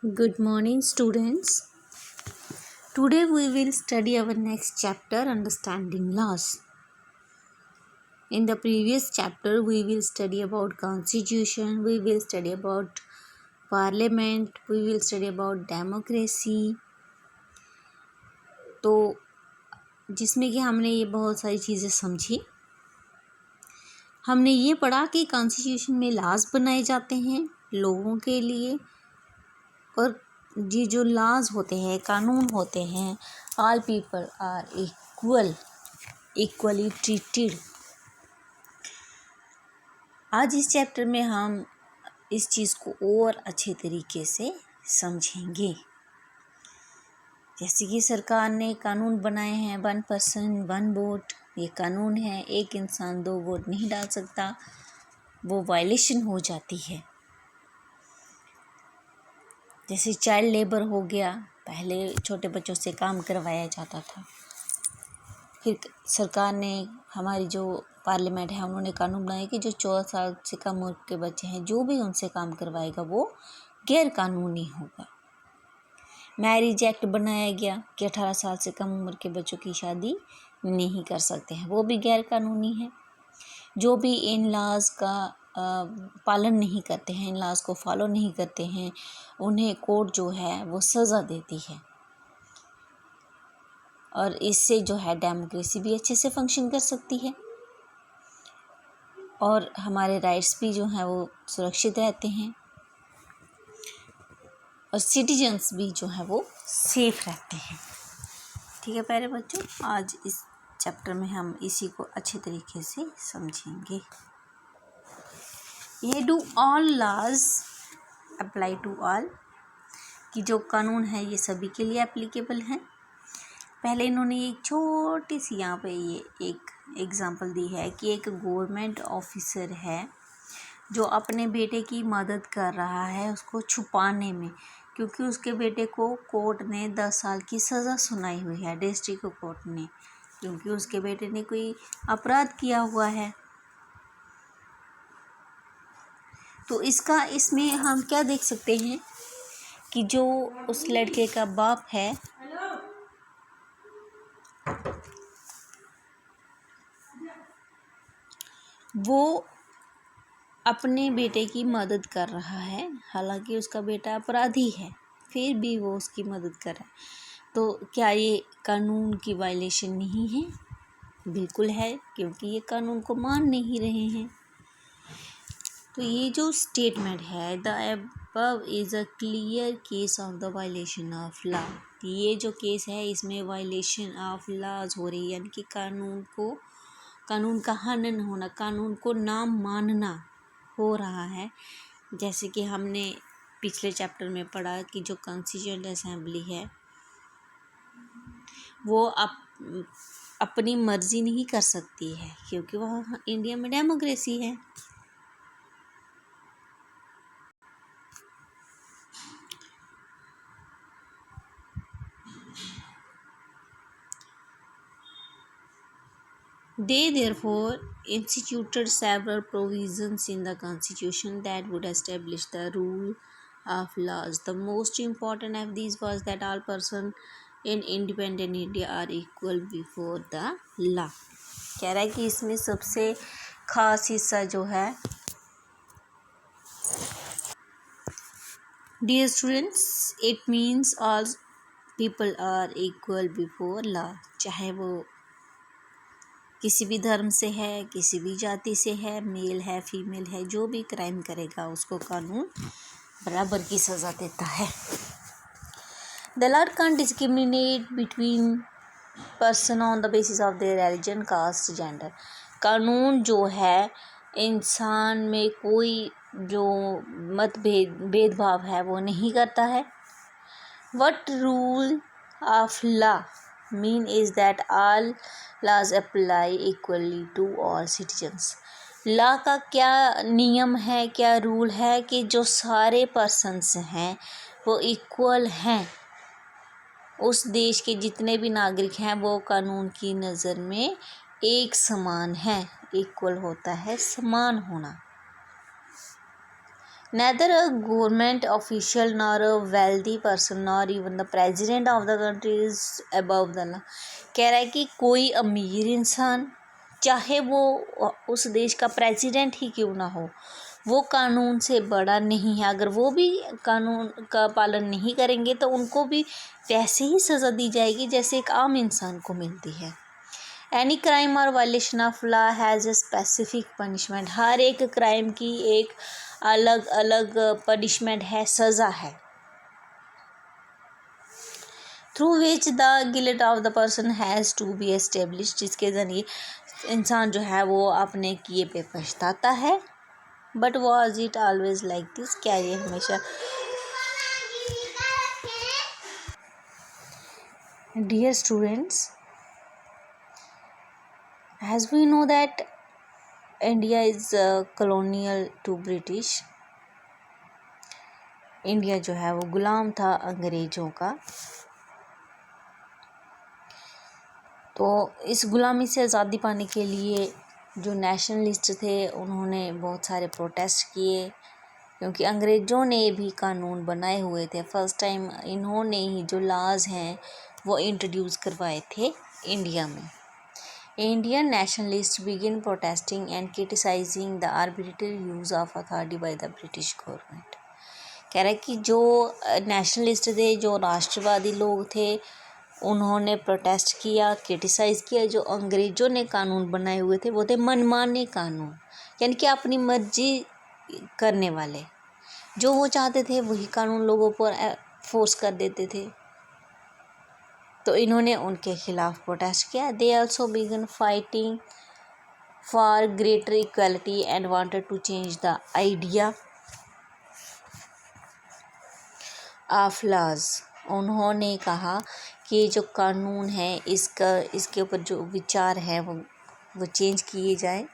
Good morning, students. Today we will study our next chapter, Understanding Laws. In the previous chapter, we will study about Constitution, we will study about Parliament, we will study about Democracy. तो जिसमें कि हमने ये बहुत सारी चीज़ें समझी। हमने ये पढ़ा कि कॉन्स्टिट्यूशन में लॉज बनाए जाते हैं लोगों के लिए, और ये जो लॉज होते हैं, कानून होते हैं, all people are equally treated. आज इस चैप्टर में हम इस चीज़ को और अच्छे तरीके से समझेंगे। जैसे कि सरकार ने कानून बनाए हैं, 1 पर्सन 1 वोट, ये कानून है। एक इंसान 2 वोट नहीं डाल सकता, वो वायलेशन हो जाती है। जैसे चाइल्ड लेबर हो गया, पहले छोटे बच्चों से काम करवाया जाता था। फिर सरकार ने, हमारी जो पार्लियामेंट है, उन्होंने कानून बनाया कि जो 14 साल से कम उम्र के बच्चे हैं, जो भी उनसे काम करवाएगा वो गैर कानूनी होगा। मैरिज एक्ट बनाया गया कि 18 साल से कम उम्र के बच्चों की शादी नहीं कर सकते हैं, वो भी गैर कानूनी है। जो भी इन लॉज का पालन नहीं करते हैं, इन लॉज को फॉलो नहीं करते हैं, उन्हें कोर्ट जो है वो सज़ा देती है। और इससे जो है डेमोक्रेसी भी अच्छे से फंक्शन कर सकती है, और हमारे राइट्स भी जो हैं वो सुरक्षित रहते हैं, और सिटीजन्स भी जो है वो सेफ रहते हैं। ठीक है प्यारे बच्चों, आज इस चैप्टर में हम इसी को अच्छे तरीके से समझेंगे। ये do all laws apply to all, कि जो कानून है ये सभी के लिए एप्लीकेबल हैं। पहले इन्होंने एक छोटी सी यहाँ पे ये एक एग्जांपल दी है कि एक गवर्नमेंट ऑफिसर है जो अपने बेटे की मदद कर रहा है उसको छुपाने में, क्योंकि उसके बेटे को कोर्ट ने 10 साल की सज़ा सुनाई हुई है, डिस्ट्रिक्ट कोर्ट ने, क्योंकि उसके बेटे ने कोई अपराध किया हुआ है। तो इसमें हम क्या देख सकते हैं कि जो उस लड़के का बाप है वो अपने बेटे की मदद कर रहा है, हालांकि उसका बेटा अपराधी है, फिर भी वो उसकी मदद कर रहा है। तो क्या ये कानून की वायलेशन नहीं है? बिल्कुल है, क्योंकि ये कानून को मान नहीं रहे हैं। तो ये जो स्टेटमेंट है, the above is a clear case of the violation of law, ये जो केस है इसमें वायलेशन ऑफ लॉज हो रही है, यानी कि कानून का हनन होना, कानून को ना मानना हो रहा है। जैसे कि हमने पिछले चैप्टर में पढ़ा कि जो कॉन्स्टिट्यूएंट असेंबली है वो अपनी मर्जी नहीं कर सकती है, क्योंकि वह इंडिया में डेमोक्रेसी है। They therefore instituted several provisions in the Constitution that would establish the rule of laws. The most important of these was that all persons in independent India are equal before the law. कह रहा है कि इसमें सबसे खास हिस्सा जो है, Dear students, it means all people are equal before law. चाहे वो किसी भी धर्म से है, किसी भी जाति से है, मेल है, फीमेल है, जो भी क्राइम करेगा उसको कानून बराबर की सज़ा देता है। The law can't discriminate between person on the basis of their religion, caste, gender. कानून जो है इंसान में कोई जो भेदभाव है वो नहीं करता है। What rule of law mean is that all laws apply equally to all citizens. Law का क्या नियम है, क्या रूल है कि जो सारे पर्सन्स हैं वो इक्वल हैं, उस देश के जितने भी नागरिक हैं वो कानून की नज़र में एक समान हैं। इक्वल होता है समान होना। neither a government official nor a wealthy person nor even the president of the country is above the law। कह रहा है कि कोई अमीर इंसान, चाहे वो उस देश का प्रेसिडेंट ही क्यों ना हो, वो कानून से बड़ा नहीं है। अगर वो भी कानून का पालन नहीं करेंगे तो उनको भी वैसे ही सज़ा दी जाएगी जैसे एक आम इंसान को मिलती है। एनी क्राइम और violation of law has a specific punishment. हर एक क्राइम की एक अलग अलग पनिशमेंट है, सज़ा है। Through which the guilt of the person has to be establish, जिसके ज़रिए इंसान जो है वो अपने किए पे पछताता है। But was it always like this, क्या ये हमेशा। Dear students, as we know that India is colonial to British। India जो है वो गुलाम था अंग्रेज़ों का। तो इस गुलामी से आज़ादी पाने के लिए जो नेशनलिस्ट थे उन्होंने बहुत सारे प्रोटेस्ट किए, क्योंकि अंग्रेज़ों ने भी कानून बनाए हुए थे। फर्स्ट टाइम इन्होंने ही जो लॉज हैं वो इंट्रोड्यूस करवाए थे इंडिया में। Indian nationalists began protesting and criticizing the arbitrary use of authority by the British government। कह रहा है कि जो नेशनलिस्ट थे, जो राष्ट्रवादी लोग थे, उन्होंने प्रोटेस्ट किया, क्रिटिसाइज़ किया। जो अंग्रेज़ों ने कानून बनाए हुए थे वो थे मनमाने कानून, यानी कि अपनी मर्जी करने वाले। जो वो चाहते थे वही कानून लोगों पर फोर्स कर देते थे। तो इन्होंने उनके खिलाफ प्रोटेस्ट किया। They also began fighting for greater equality and wanted to change the idea of laws. उन्होंने कहा कि जो कानून है इसके ऊपर जो विचार है वो चेंज किए जाए।